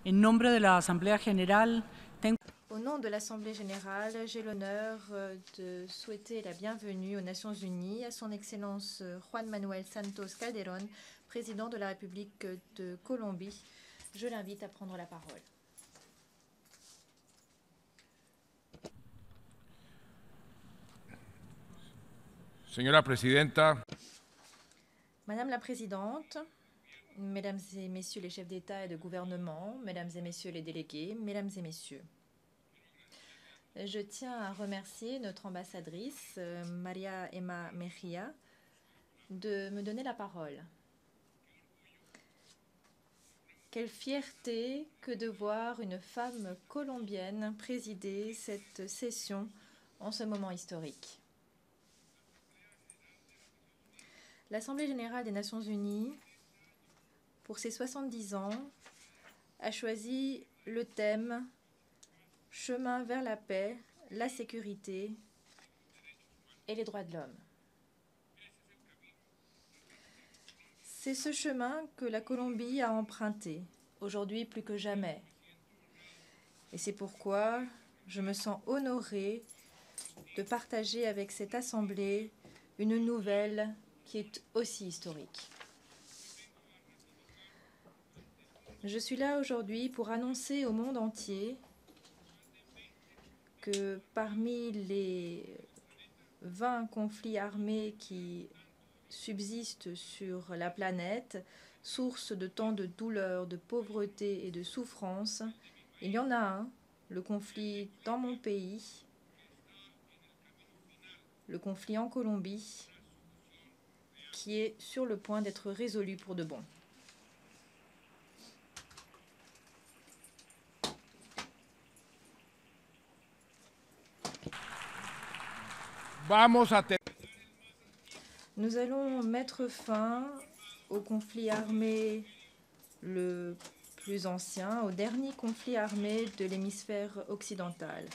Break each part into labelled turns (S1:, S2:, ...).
S1: En nombre de la Asamblea General,
S2: Au nom de l'Assemblée générale, j'ai l'honneur de souhaiter la bienvenue aux Nations unies à son Excellence Juan Manuel Santos Calderón, président de la République de Colombie. Je l'invite à prendre la parole.
S3: Señora Presidenta,
S2: Madame la Présidente, Mesdames et Messieurs les chefs d'État et de gouvernement, Mesdames et Messieurs les délégués, Mesdames et Messieurs, je tiens à remercier notre ambassadrice, Maria Emma Mejía, de me donner la parole. Quelle fierté que de voir une femme colombienne présider cette session en ce moment historique. L'Assemblée générale des Nations unies, pour ses 70 ans, a choisi le thème « Chemin vers la paix, la sécurité et les droits de l'homme ». C'est ce chemin que la Colombie a emprunté, aujourd'hui plus que jamais. Et c'est pourquoi je me sens honorée de partager avec cette Assemblée une nouvelle qui est aussi historique. Je suis là aujourd'hui pour annoncer au monde entier que parmi les 20 conflits armés qui subsistent sur la planète, source de tant de douleur, de pauvreté et de souffrance, il y en a un, le conflit dans mon pays, le conflit en Colombie, qui est sur le point d'être résolu pour de bon. Nous allons mettre fin au conflit armé le plus ancien, au dernier conflit armé de l'hémisphère occidental.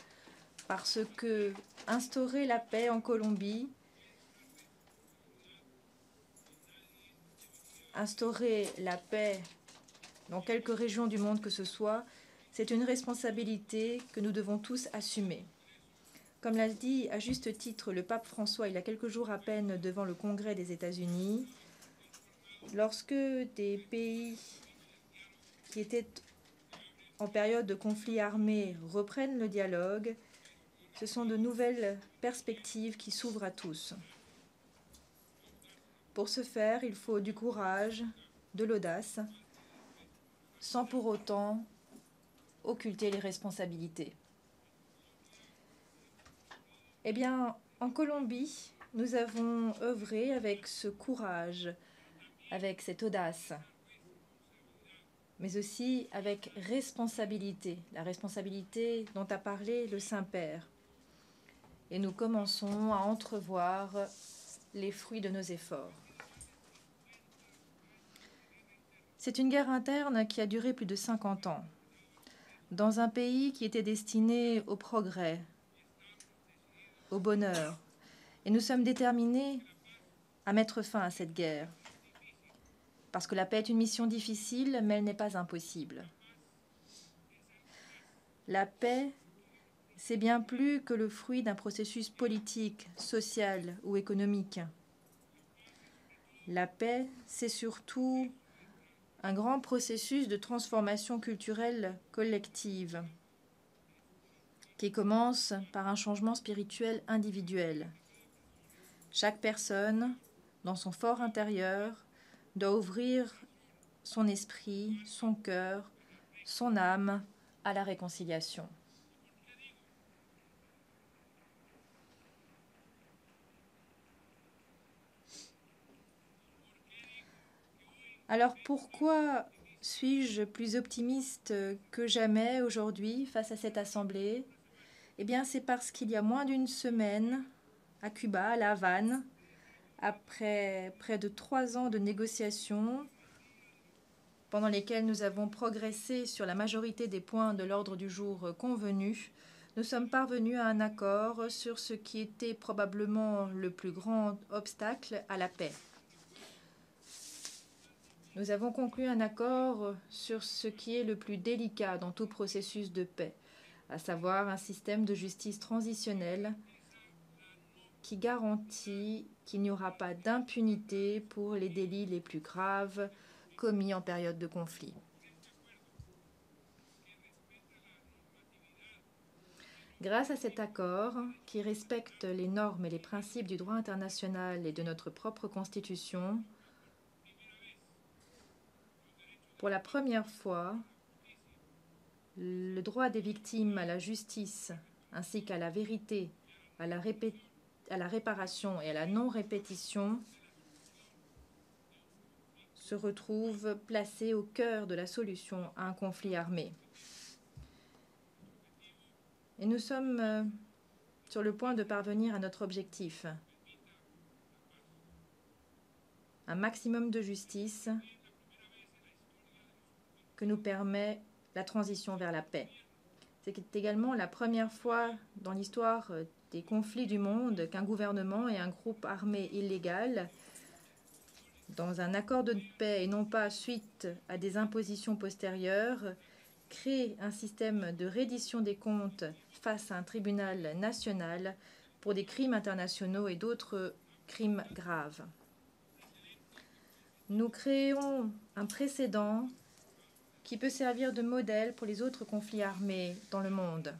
S2: Parce que instaurer la paix en Colombie, instaurer la paix dans quelque région du monde que ce soit, c'est une responsabilité que nous devons tous assumer. Comme l'a dit à juste titre le pape François il y a quelques jours à peine devant le Congrès des États-Unis, lorsque des pays qui étaient en période de conflit armé reprennent le dialogue, ce sont de nouvelles perspectives qui s'ouvrent à tous. Pour ce faire, il faut du courage, de l'audace, sans pour autant occulter les responsabilités. Eh bien, en Colombie, nous avons œuvré avec ce courage, avec cette audace, mais aussi avec responsabilité, la responsabilité dont a parlé le Saint-Père. Et nous commençons à entrevoir les fruits de nos efforts. C'est une guerre interne qui a duré plus de 50 ans, dans un pays qui était destiné au progrès, au bonheur. Et nous sommes déterminés à mettre fin à cette guerre. Parce que la paix est une mission difficile, mais elle n'est pas impossible. La paix, c'est bien plus que le fruit d'un processus politique, social ou économique. La paix, c'est surtout un grand processus de transformation culturelle collective qui commence par un changement spirituel individuel. Chaque personne, dans son fort intérieur, doit ouvrir son esprit, son cœur, son âme à la réconciliation. Alors pourquoi suis-je plus optimiste que jamais aujourd'hui face à cette assemblée? Eh bien, c'est parce qu'il y a moins d'une semaine, à Cuba, à La Havane, après près de 3 ans de négociations, pendant lesquelles nous avons progressé sur la majorité des points de l'ordre du jour convenus, nous sommes parvenus à un accord sur ce qui était probablement le plus grand obstacle à la paix. Nous avons conclu un accord sur ce qui est le plus délicat dans tout processus de paix, à savoir un système de justice transitionnelle qui garantit qu'il n'y aura pas d'impunité pour les délits les plus graves commis en période de conflit. Grâce à cet accord, qui respecte les normes et les principes du droit international et de notre propre Constitution, pour la première fois, le droit des victimes à la justice, ainsi qu'à la vérité, à la réparation et à la non-répétition se retrouve placé au cœur de la solution à un conflit armé. Et nous sommes sur le point de parvenir à notre objectif. Un maximum de justice que nous permet la transition vers la paix. C'est également la première fois dans l'histoire des conflits du monde qu'un gouvernement et un groupe armé illégal, dans un accord de paix et non pas suite à des impositions postérieures, créent un système de reddition des comptes face à un tribunal national pour des crimes internationaux et d'autres crimes graves. Nous créons un précédent qui peut servir de modèle pour les autres conflits armés dans le monde.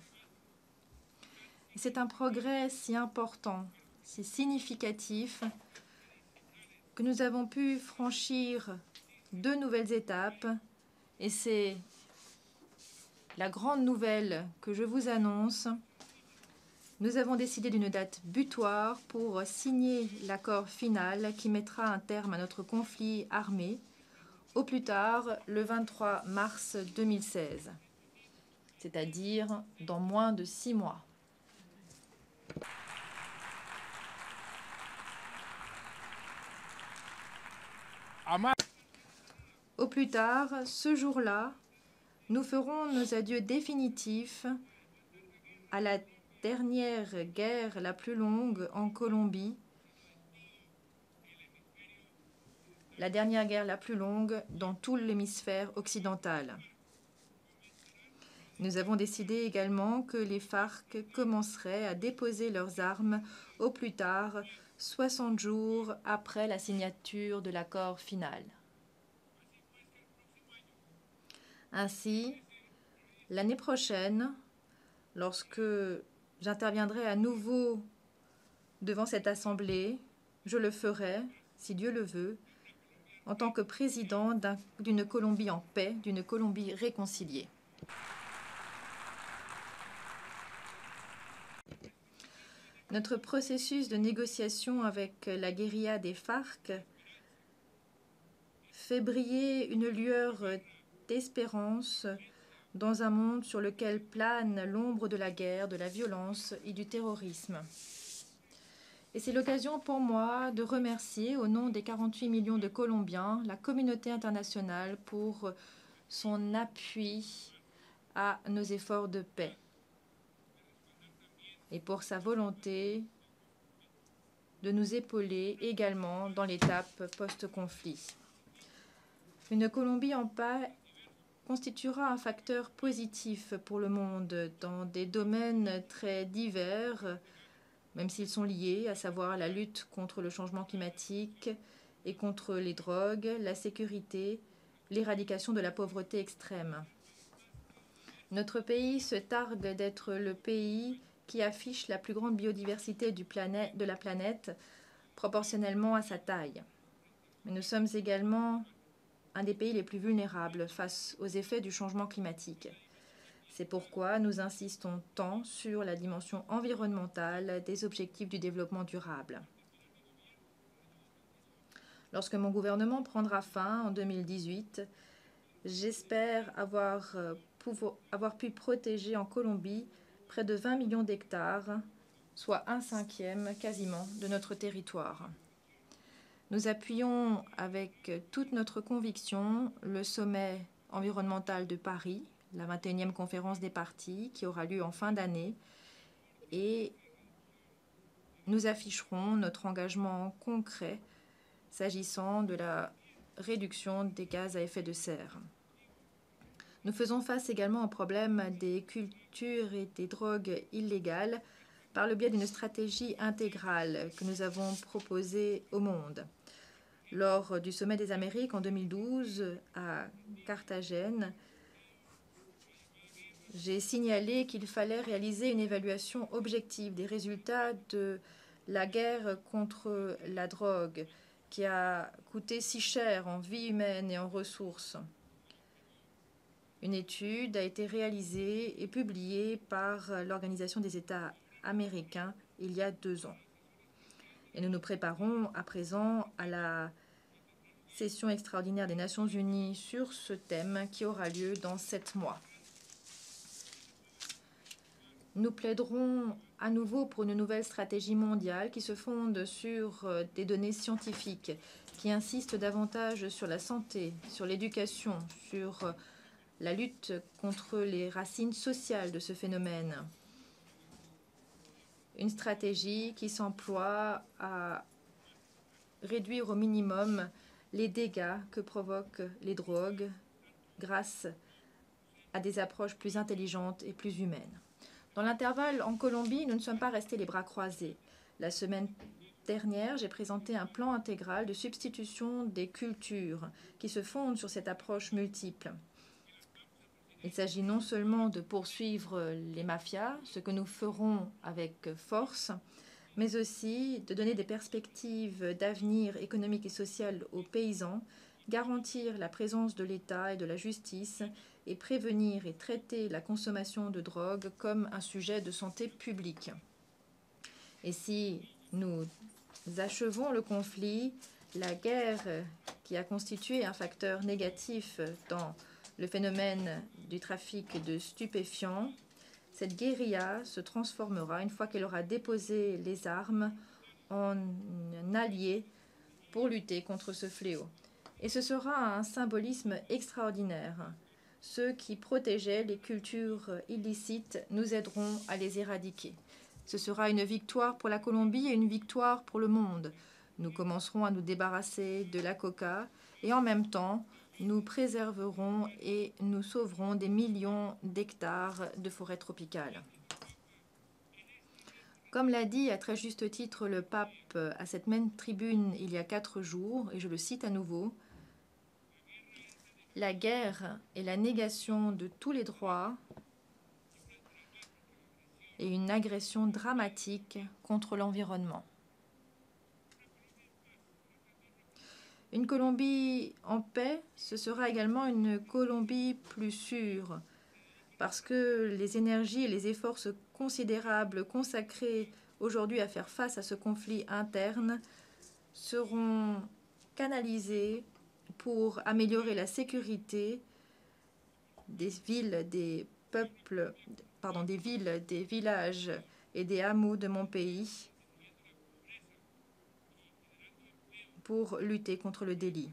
S2: C'est un progrès si important, si significatif, que nous avons pu franchir 2 nouvelles étapes, et c'est la grande nouvelle que je vous annonce. Nous avons décidé d'une date butoir pour signer l'accord final qui mettra un terme à notre conflit armé, au plus tard le 23 mars 2016, c'est-à-dire dans moins de 6 mois. Au plus tard, ce jour-là, nous ferons nos adieux définitifs à la dernière guerre la plus longue en Colombie, la dernière guerre la plus longue dans tout l'hémisphère occidental. Nous avons décidé également que les FARC commenceraient à déposer leurs armes au plus tard 60 jours après la signature de l'accord final. Ainsi, l'année prochaine, lorsque j'interviendrai à nouveau devant cette Assemblée, je le ferai, si Dieu le veut, en tant que président d'une Colombie en paix, d'une Colombie réconciliée. Notre processus de négociation avec la guérilla des FARC fait briller une lueur d'espérance dans un monde sur lequel plane l'ombre de la guerre, de la violence et du terrorisme. Et c'est l'occasion pour moi de remercier, au nom des 48 millions de Colombiens, la communauté internationale pour son appui à nos efforts de paix et pour sa volonté de nous épauler également dans l'étape post-conflit. Une Colombie en paix constituera un facteur positif pour le monde dans des domaines très divers, même s'ils sont liés, à savoir la lutte contre le changement climatique et contre les drogues, la sécurité, l'éradication de la pauvreté extrême. Notre pays se targue d'être le pays qui affiche la plus grande biodiversité de la planète proportionnellement à sa taille. Mais nous sommes également un des pays les plus vulnérables face aux effets du changement climatique. C'est pourquoi nous insistons tant sur la dimension environnementale des objectifs du développement durable. Lorsque mon gouvernement prendra fin en 2018, j'espère avoir pu protéger en Colombie près de 20 millions d'hectares, soit 1/5 quasiment de notre territoire. Nous appuyons avec toute notre conviction le sommet environnemental de Paris, la 21e conférence des parties qui aura lieu en fin d'année, et nous afficherons notre engagement concret s'agissant de la réduction des gaz à effet de serre. Nous faisons face également au problème des cultures et des drogues illégales par le biais d'une stratégie intégrale que nous avons proposée au monde. Lors du sommet des Amériques en 2012 à Carthagène, j'ai signalé qu'il fallait réaliser une évaluation objective des résultats de la guerre contre la drogue qui a coûté si cher en vie humaine et en ressources. Une étude a été réalisée et publiée par l'Organisation des États américains il y a 2 ans. Et nous nous préparons à présent à la session extraordinaire des Nations Unies sur ce thème qui aura lieu dans 7 mois. Nous plaiderons à nouveau pour une nouvelle stratégie mondiale qui se fonde sur des données scientifiques, qui insiste davantage sur la santé, sur l'éducation, sur la lutte contre les racines sociales de ce phénomène. Une stratégie qui s'emploie à réduire au minimum les dégâts que provoquent les drogues grâce à des approches plus intelligentes et plus humaines. Dans l'intervalle, en Colombie, nous ne sommes pas restés les bras croisés. La semaine dernière, j'ai présenté un plan intégral de substitution des cultures qui se fonde sur cette approche multiple. Il s'agit non seulement de poursuivre les mafias, ce que nous ferons avec force, mais aussi de donner des perspectives d'avenir économique et social aux paysans, garantir la présence de l'État et de la justice et prévenir et traiter la consommation de drogue comme un sujet de santé publique. Et si nous achevons le conflit, la guerre qui a constitué un facteur négatif dans le phénomène du trafic de stupéfiants, cette guérilla se transformera, une fois qu'elle aura déposé les armes, en un allié pour lutter contre ce fléau. Et ce sera un symbolisme extraordinaire. Ceux qui protégeaient les cultures illicites nous aideront à les éradiquer. Ce sera une victoire pour la Colombie et une victoire pour le monde. Nous commencerons à nous débarrasser de la coca et en même temps, nous préserverons et nous sauverons des millions d'hectares de forêts tropicales. Comme l'a dit à très juste titre le pape à cette même tribune il y a 4 jours, et je le cite à nouveau, « La guerre est la négation de tous les droits et une agression dramatique contre l'environnement. » Une Colombie en paix, ce sera également une Colombie plus sûre, parce que les énergies et les efforts considérables consacrés aujourd'hui à faire face à ce conflit interne seront canalisés pour améliorer la sécurité des villes, des peuples, des villes, des villages et des hameaux de mon pays, pour lutter contre le délit.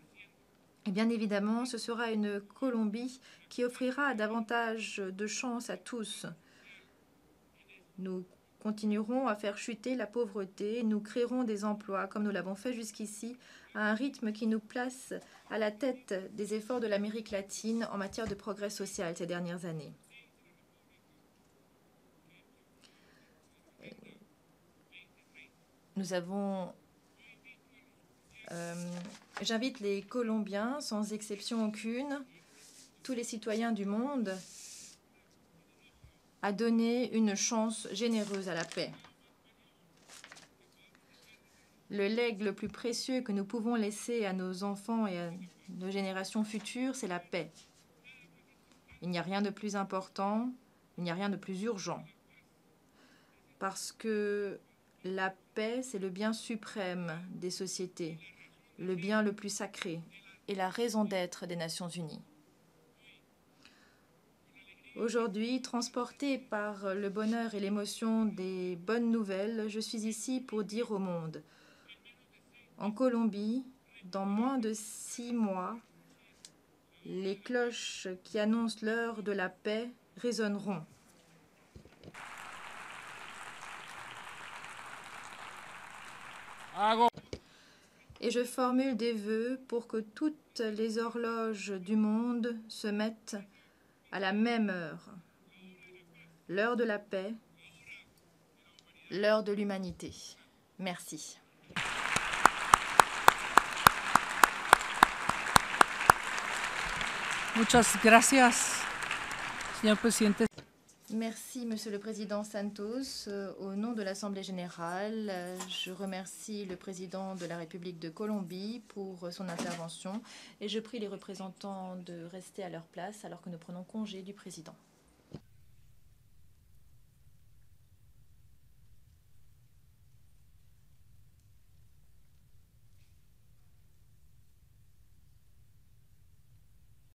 S2: Et bien évidemment, ce sera une Colombie qui offrira davantage de chances à tous. Nous continuerons à faire chuter la pauvreté, nous créerons des emplois comme nous l'avons fait jusqu'ici, à un rythme qui nous place à la tête des efforts de l'Amérique latine en matière de progrès social ces dernières années. Nous avons j'invite les Colombiens, sans exception aucune, tous les citoyens du monde, à donner une chance généreuse à la paix. Le legs le plus précieux que nous pouvons laisser à nos enfants et à nos générations futures, c'est la paix. Il n'y a rien de plus important, il n'y a rien de plus urgent. Parce que la paix, c'est le bien suprême des sociétés, le bien le plus sacré et la raison d'être des Nations Unies. Aujourd'hui, transportée par le bonheur et l'émotion des bonnes nouvelles, je suis ici pour dire au monde, en Colombie, dans moins de 6 mois, les cloches qui annoncent l'heure de la paix résonneront. et je formule des vœux pour que toutes les horloges du monde se mettent à la même heure. L'heure de la paix, l'heure de l'humanité. Merci.
S1: Muchas gracias, señor presidente.
S2: Merci, Monsieur le Président Santos. Au nom de l'Assemblée générale, je remercie le Président de la République de Colombie pour son intervention et je prie les représentants de rester à leur place alors que nous prenons congé du Président.